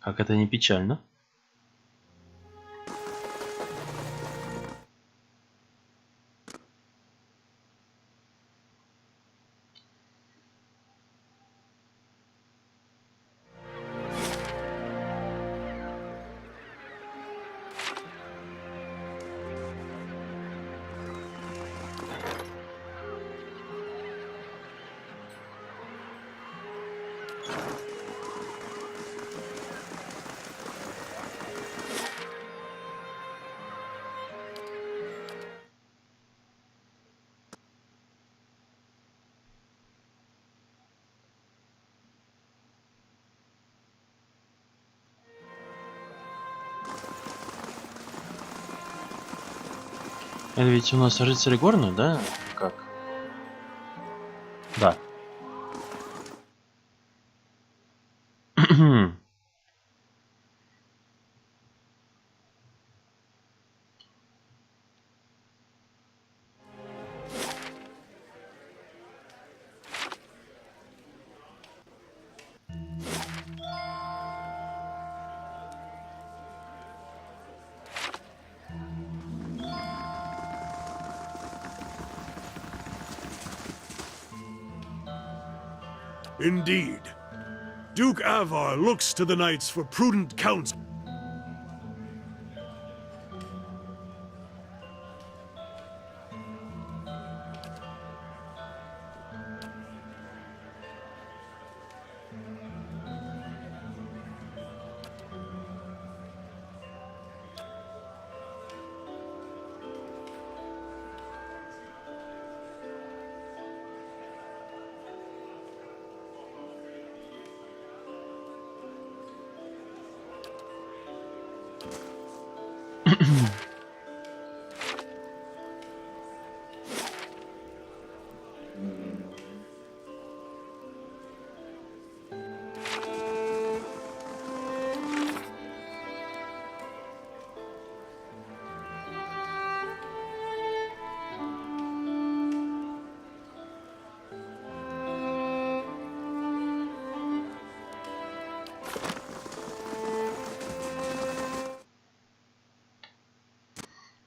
Как это не печально. Это ведь у нас рыцари горные, да? Как? Да. Indeed. Duke Avar looks to the knights for prudent counsel.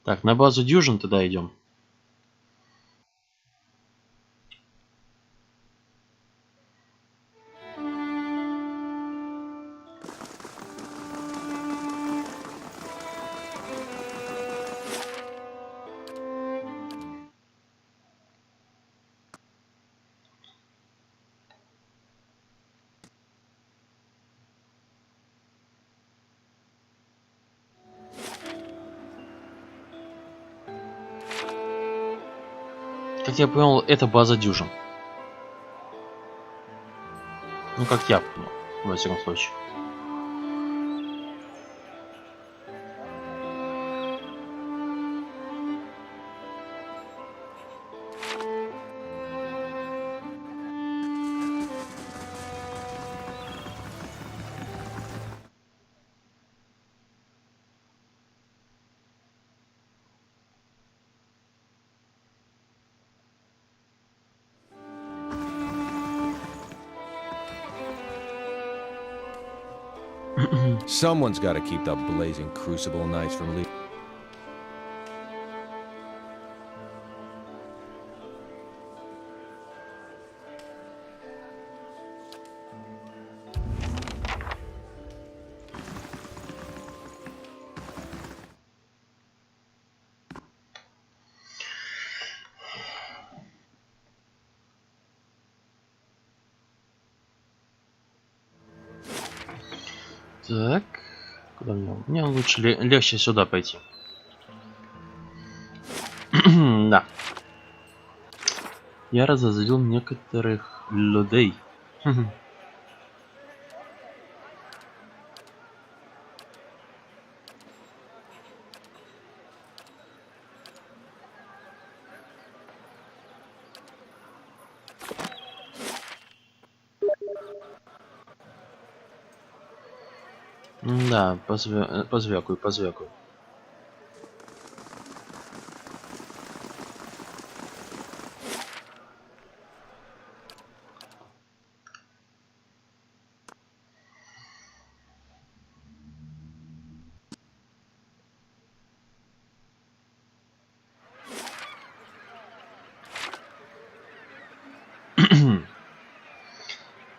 Так, на базу дюжин туда идем. Как я понял, это база дюжин. Ну, как я понял, во всяком случае. Someone's got to keep the blazing crucible knights from leaving. Так, куда мне? Мне лучше легче сюда пойти. Да. Я разозлил некоторых людей. Да, позвякую.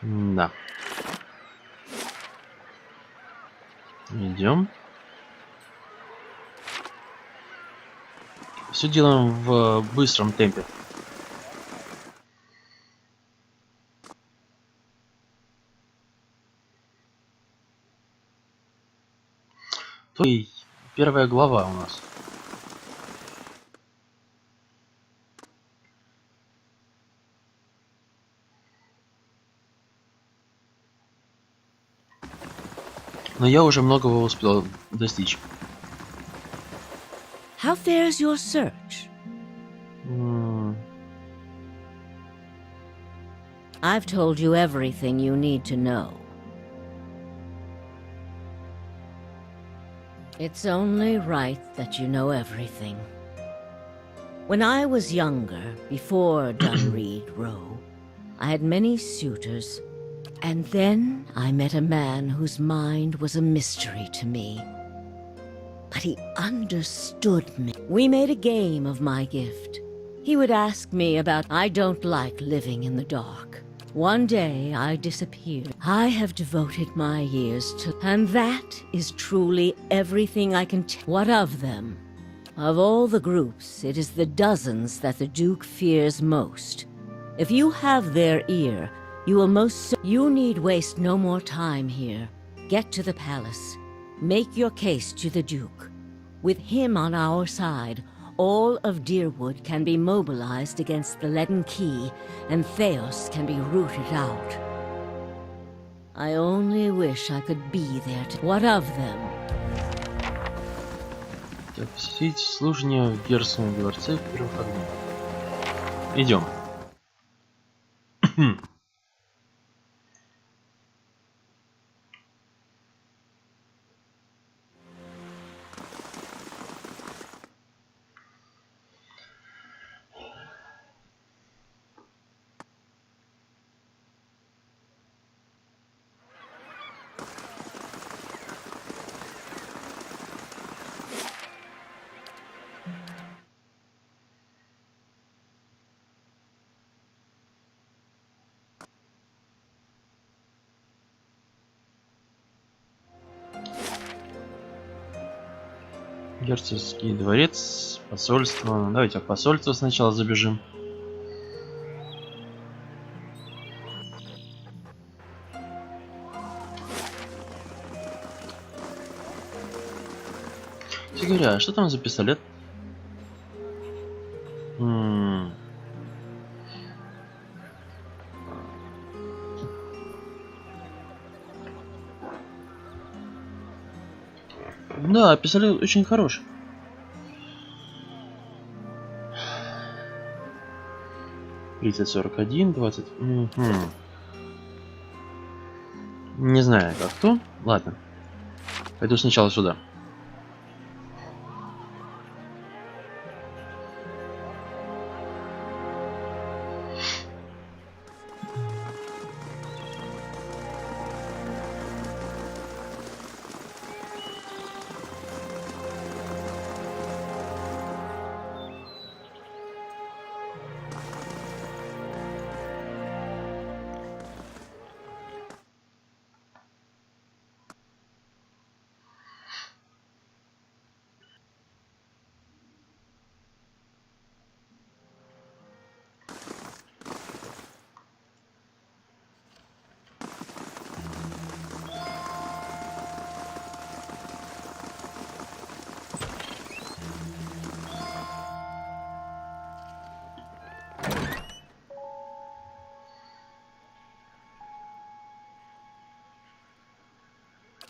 Да. Идем. Все делаем в быстром темпе. То и первая глава у нас. Но я уже многого успел достичь. How fares your search? I've told you everything you need to know. It's only right that you know everything. When I was younger, before Dunreed Row, I had many suitors, and then I met a man whose mind was a mystery to me. But he understood me. We made a game of my gift. He would ask me about, I don't like living in the dark. One day I disappeared. I have devoted my years to, and that is truly everything I can tell. What of them? Of all the groups, it is the dozens that the Duke fears most. If you have their ear, you will you need waste no more time here. Get to the palace. Make your case to the Duke. With him on our side, all of Deerwood can be mobilized against the Leaden Key, and Theos can be rooted out. I only wish I could be there to... What of them? Так, посетить служение в Герцогском дворце в Проходим. Идем. Герцогский дворец, посольство. Давайте в посольство сначала забежим. Кстати говоря, а что там за пистолет? Да, пистолет очень хороший. Тридцать 41, 20. Не знаю, как то. Ладно. Пойду сначала сюда.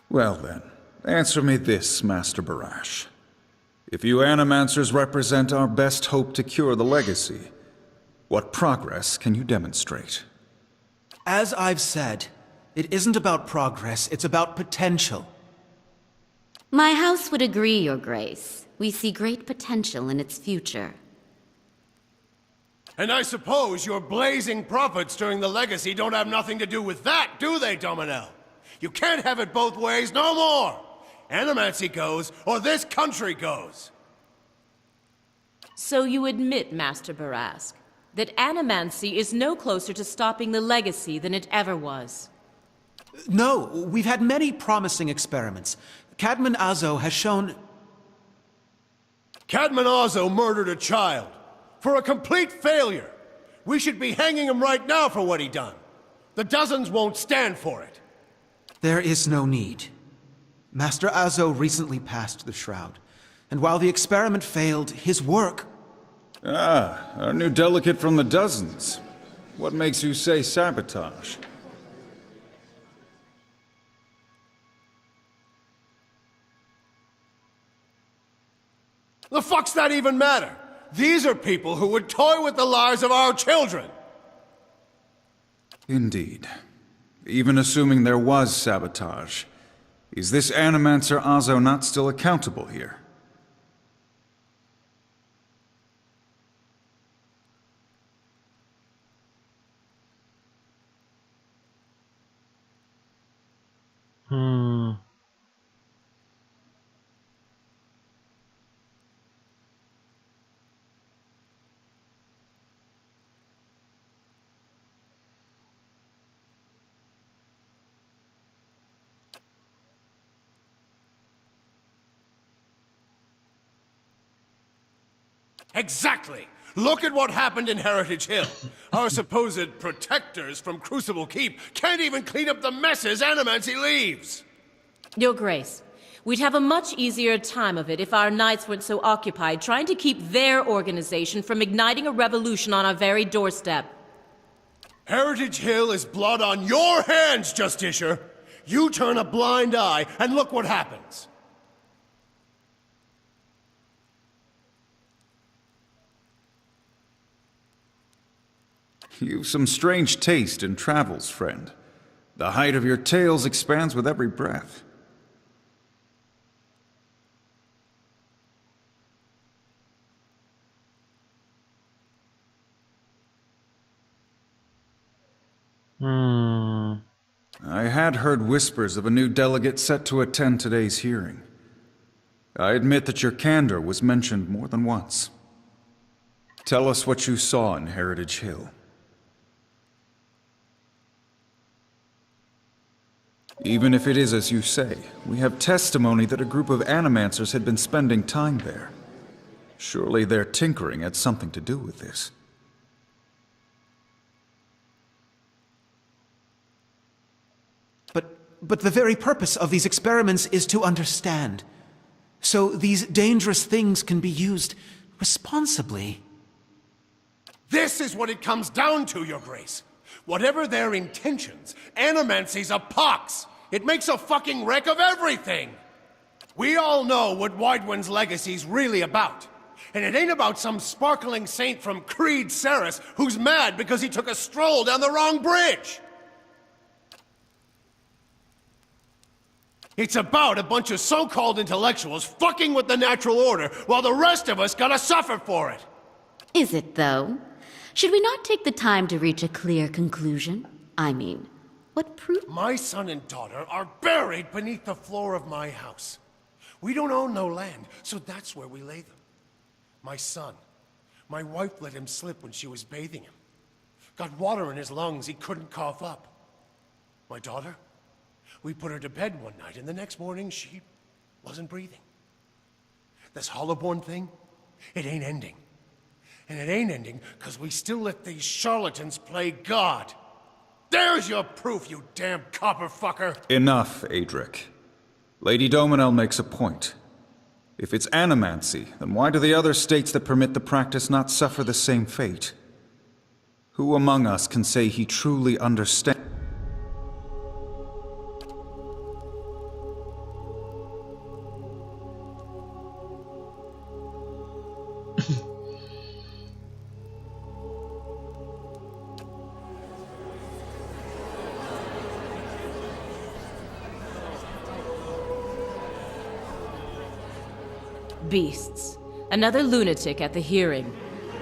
Well then, answer me this, Master Barash. If you Animancers represent our best hope to cure the legacy, what progress can you demonstrate? As I've said, it isn't about progress, it's about potential. My house would agree, Your Grace. We see great potential in its future. And I suppose your blazing profits during the legacy don't have nothing to do with that, do they, Dominel? You can't have it both ways no more! Animancy goes, or this country goes! So you admit, Master Barask, that animancy is no closer to stopping the legacy than it ever was. No, we've had many promising experiments. Cadman Azo has shown... Cadman Azo murdered a child. For a complete failure. We should be hanging him right now for what he done. The dozens won't stand for it. There is no need. Master Azo recently passed the Shroud, and while the experiment failed, his work... Ah, our new delegate from the dozens. What makes you say sabotage? The fuck's that even matter? These are people who would toy with the lives of our children! Indeed. Even assuming there was sabotage, is this Animancer Azo not still accountable here? Exactly! Look at what happened in Heritage Hill. Our supposed protectors from Crucible Keep can't even clean up the messes Animancy leaves! Your Grace, we'd have a much easier time of it if our knights weren't so occupied trying to keep their organization from igniting a revolution on our very doorstep. Heritage Hill is blood on your hands, Justicia! You turn a blind eye, and look what happens. You've some strange taste in travels, friend. The height of your tales expands with every breath. I had heard whispers of a new delegate set to attend today's hearing. I admit that your candor was mentioned more than once. Tell us what you saw in Heritage Hill. Even if it is as you say, we have testimony that a group of animancers had been spending time there. Surely their tinkering had something to do with this. But the very purpose of these experiments is to understand. So these dangerous things can be used responsibly. This is what it comes down to, Your Grace. Whatever their intentions, Animancy's a pox. It makes a fucking wreck of everything. We all know what Widewind's legacy's really about. And it ain't about some sparkling saint from Creed Ceres who's mad because he took a stroll down the wrong bridge. It's about a bunch of so-called intellectuals fucking with the natural order while the rest of us gotta suffer for it. Is it, though? Should we not take the time to reach a clear conclusion? I mean, what proof? My son and daughter are buried beneath the floor of my house. We don't own no land, so that's where we lay them. My son, my wife let him slip when she was bathing him. Got water in his lungs he couldn't cough up. My daughter? We put her to bed one night, and the next morning she wasn't breathing. This Hollowborn thing, it ain't ending. And it ain't ending because we still let these charlatans play God. There's your proof, you damn copper fucker! Enough, Adric. Lady Dominel makes a point. If it's animancy, then why do the other states that permit the practice not suffer the same fate? Who among us can say he truly understands? Beasts. Another lunatic at the hearing.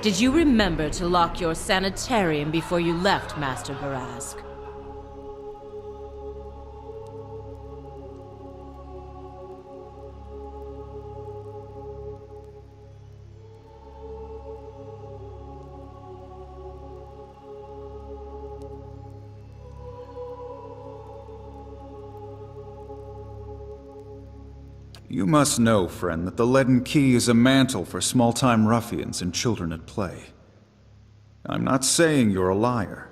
Did you remember to lock your sanitarium before you left, Master Barask? You must know, friend, that the leaden key is a mantle for small-time ruffians and children at play. I'm not saying you're a liar.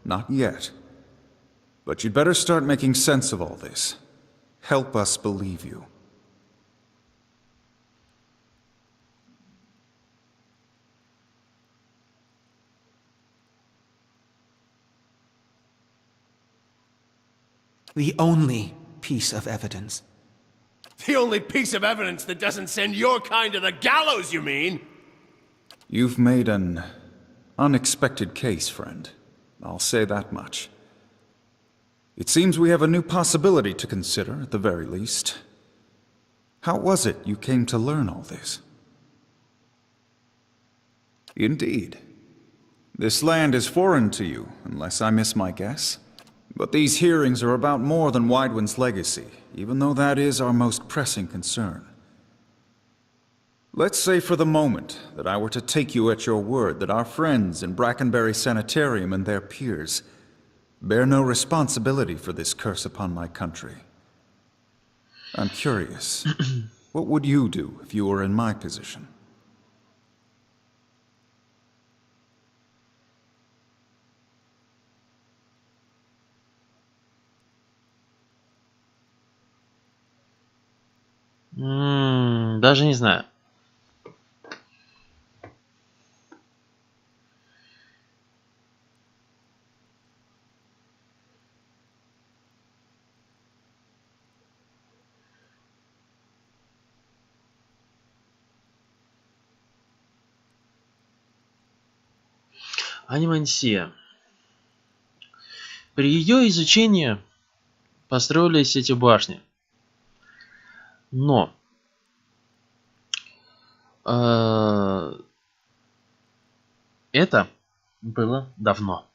Not yet. But you'd better start making sense of all this. Help us believe you. The only piece of evidence. The only piece of evidence that doesn't send your kind to the gallows, you mean? You've made an unexpected case, friend. I'll say that much. It seems we have a new possibility to consider, at the very least. How was it you came to learn all this? Indeed. This land is foreign to you, unless I miss my guess. But these hearings are about more than Widewind's legacy, even though that is our most pressing concern. Let's say for the moment that I were to take you at your word that our friends in Brackenbury Sanitarium and their peers bear no responsibility for this curse upon my country. I'm curious, what would you do if you were in my position? Даже не знаю. Анимансия. При ее изучении построились эти башни. Но это было давно.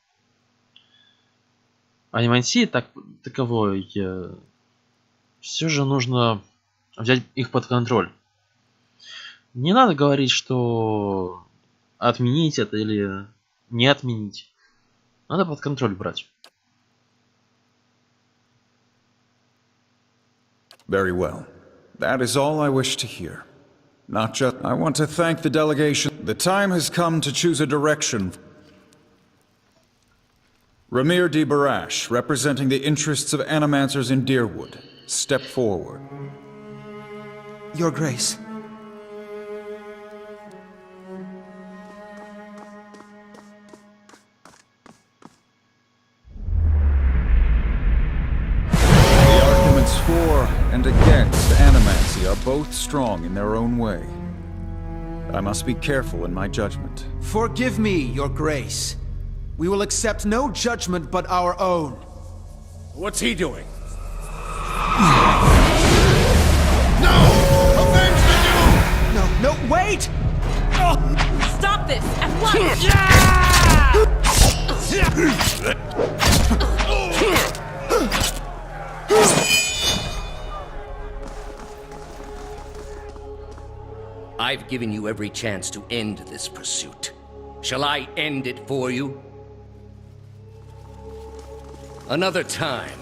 Анимансии таковой все же нужно взять их под контроль. Не надо говорить, что отменить это или не отменить. Надо под контроль брать. Very well. That is all I wish to hear. Not just... I want to thank the delegation. The time has come to choose a direction. Ramir D. Barash, representing the interests of animancers in Deerwood. Step forward. Your Grace. For and against animancy are both strong in their own way. I must be careful in my judgment. Forgive me, Your Grace. We will accept no judgment but our own. What's he doing? No! Avenge the new! No, wait! Stop this at once! I've given you every chance to end this pursuit. Shall I end it for you? Another time.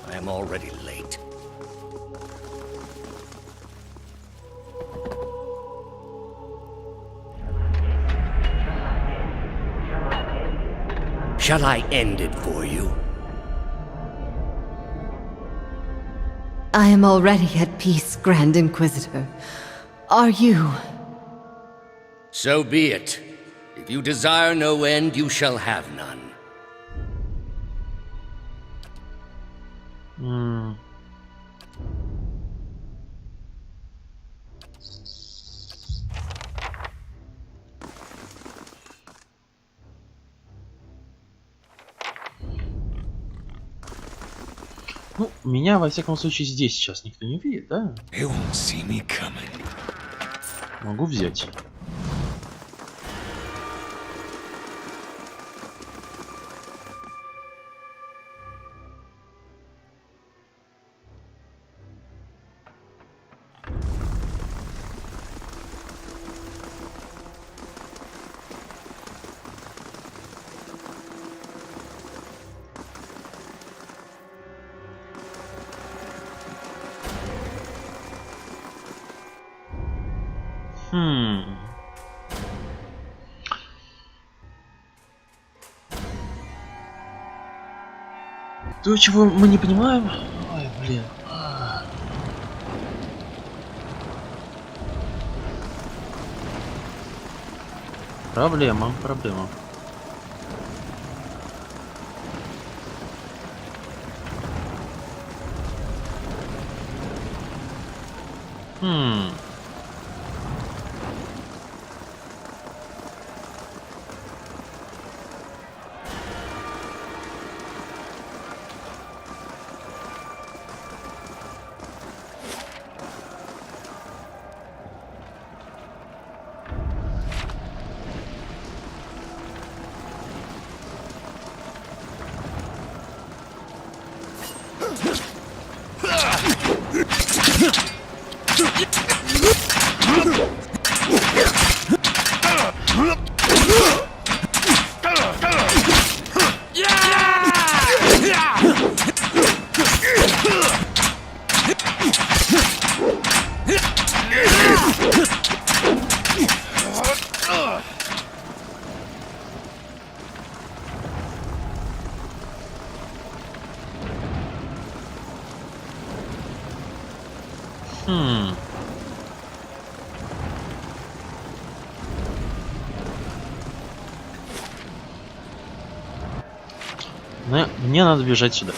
I am already late. Shall I end it for you? I am already at peace, Grand Inquisitor. Are you? So be it. If you desire no end, you shall have none. Ну, меня, во всяком случае, здесь сейчас никто не видит, да? They won't see me coming. Могу взять. То, чего мы не понимаем... Ой, блин. Проблема. Мне надо бежать сюда.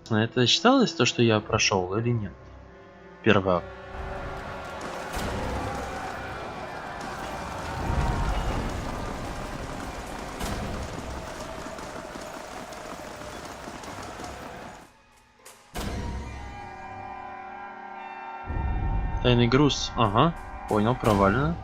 Это считалось то, что я прошел или нет? Первый акт. Тайный груз. Ага, понял, провалено.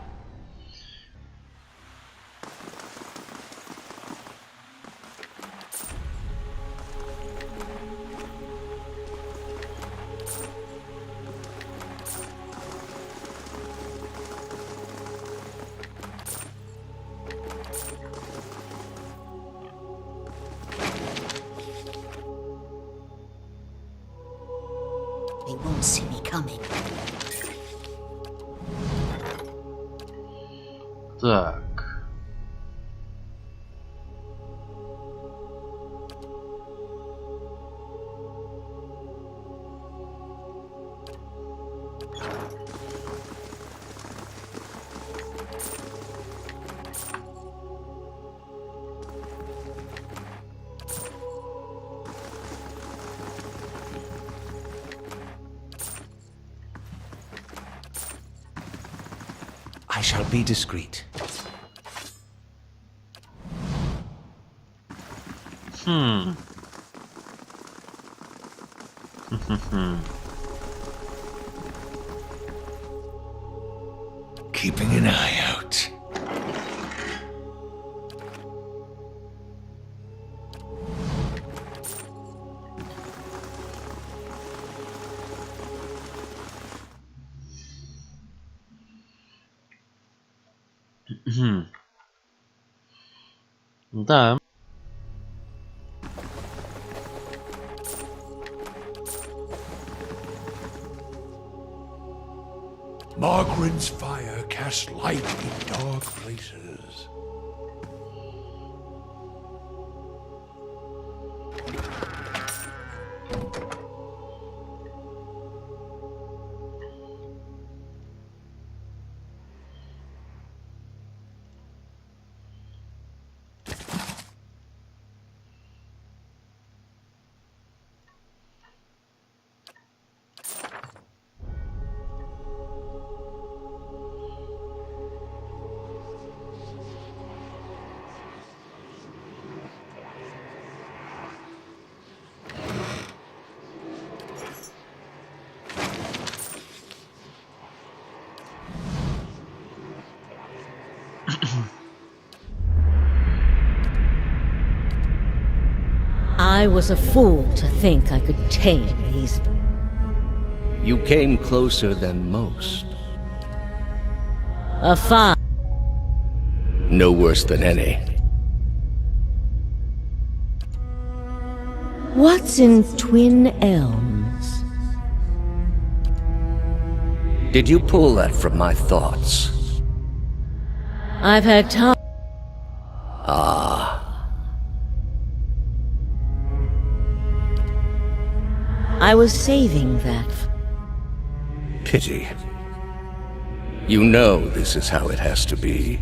They won't see me coming. Так. I shall be discreet. Keeping an eye out. Да. Margaret's fire casts light in dark places. I was a fool to think I could tame these You came closer than most. A fine. No worse than any. What's in Twin Elms? Did you pull that from my thoughts? I've had time. Ah. I was saving that. Pity. You know this is how it has to be.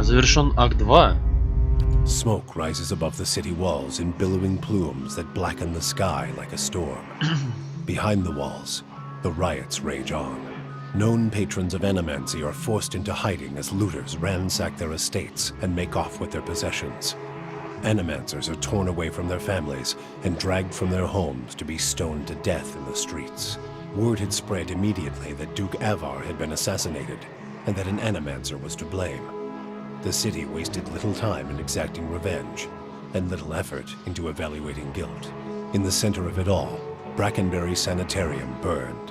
Завершен акт 2. Smoke rises above the city walls in billowing plumes that blacken the sky like a storm. Behind the walls, the riots rage on. Known patrons of animancy are forced into hiding as looters ransack their estates and make off with their possessions. Animancers are torn away from their families and dragged from their homes to be stoned to death in the streets. Word had spread immediately that Duke Avar had been assassinated, and that an animancer was to blame. The city wasted little time in exacting revenge, and little effort into evaluating guilt. In the center of it all, Brackenberry Sanitarium burned.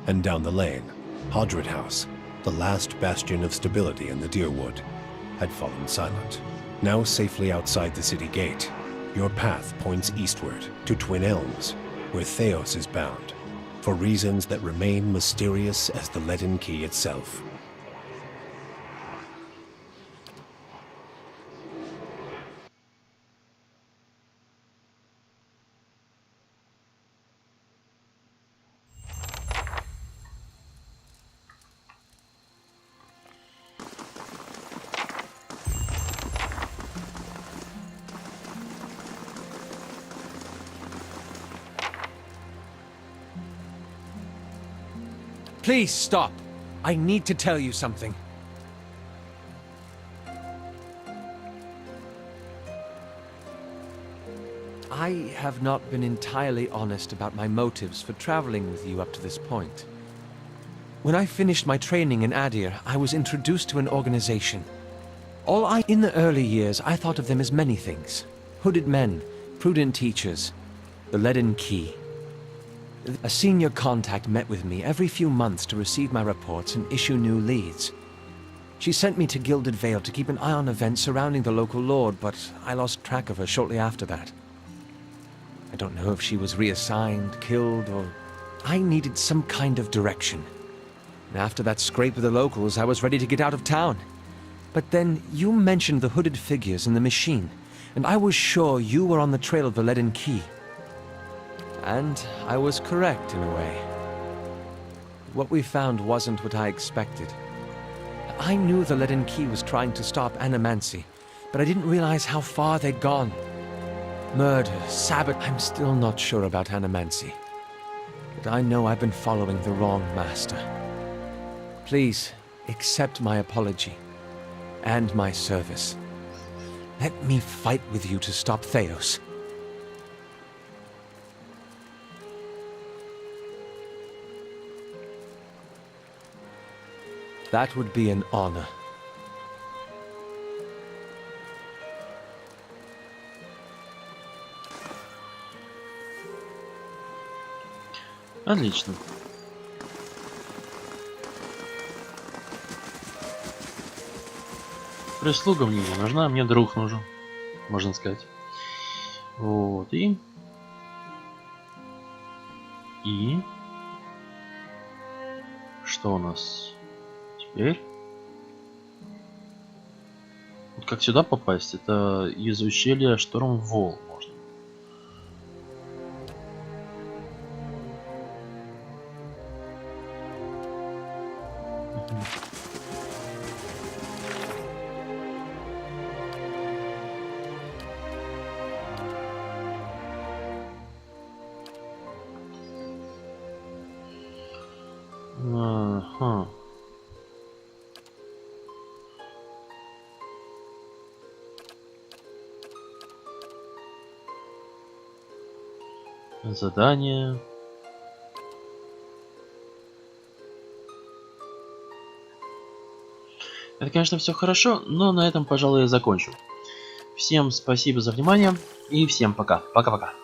And down the lane, Hodred House, the last bastion of stability in the Deerwood, had fallen silent. Now safely outside the city gate, your path points eastward to Twin Elms, where Theos is bound, for reasons that remain mysterious as the leaden key itself. Please stop. I need to tell you something. I have not been entirely honest about my motives for traveling with you up to this point. When I finished my training in Adir, I was introduced to an organization. In the early years, I thought of them as many things. Hooded men, prudent teachers, the leaden key. A senior contact met with me every few months to receive my reports and issue new leads. She sent me to Gilded Vale to keep an eye on events surrounding the local lord, but I lost track of her shortly after that. I don't know if she was reassigned, killed, or... I needed some kind of direction. And after that scrape with the locals, I was ready to get out of town. But then you mentioned the hooded figures in the machine, and I was sure you were on the trail of the leaden key. And I was correct, in a way. What we found wasn't what I expected. I knew the leaden key was trying to stop animancy, but I didn't realize how far they'd gone. Murder, sabotage... I'm still not sure about animancy. But I know I've been following the wrong master. Please, accept my apology. And my service. Let me fight with you to stop Theos. That would be an honor. Отлично. Прислуга мне не нужна, мне друг нужен, можно сказать. Вот, и... Что у нас теперь? Вот как сюда попасть? Это из ущелья Штормвол можно. Ага. Задание. Это, конечно, все хорошо, но на этом, пожалуй, я закончу. Всем спасибо за внимание и всем пока. Пока-пока.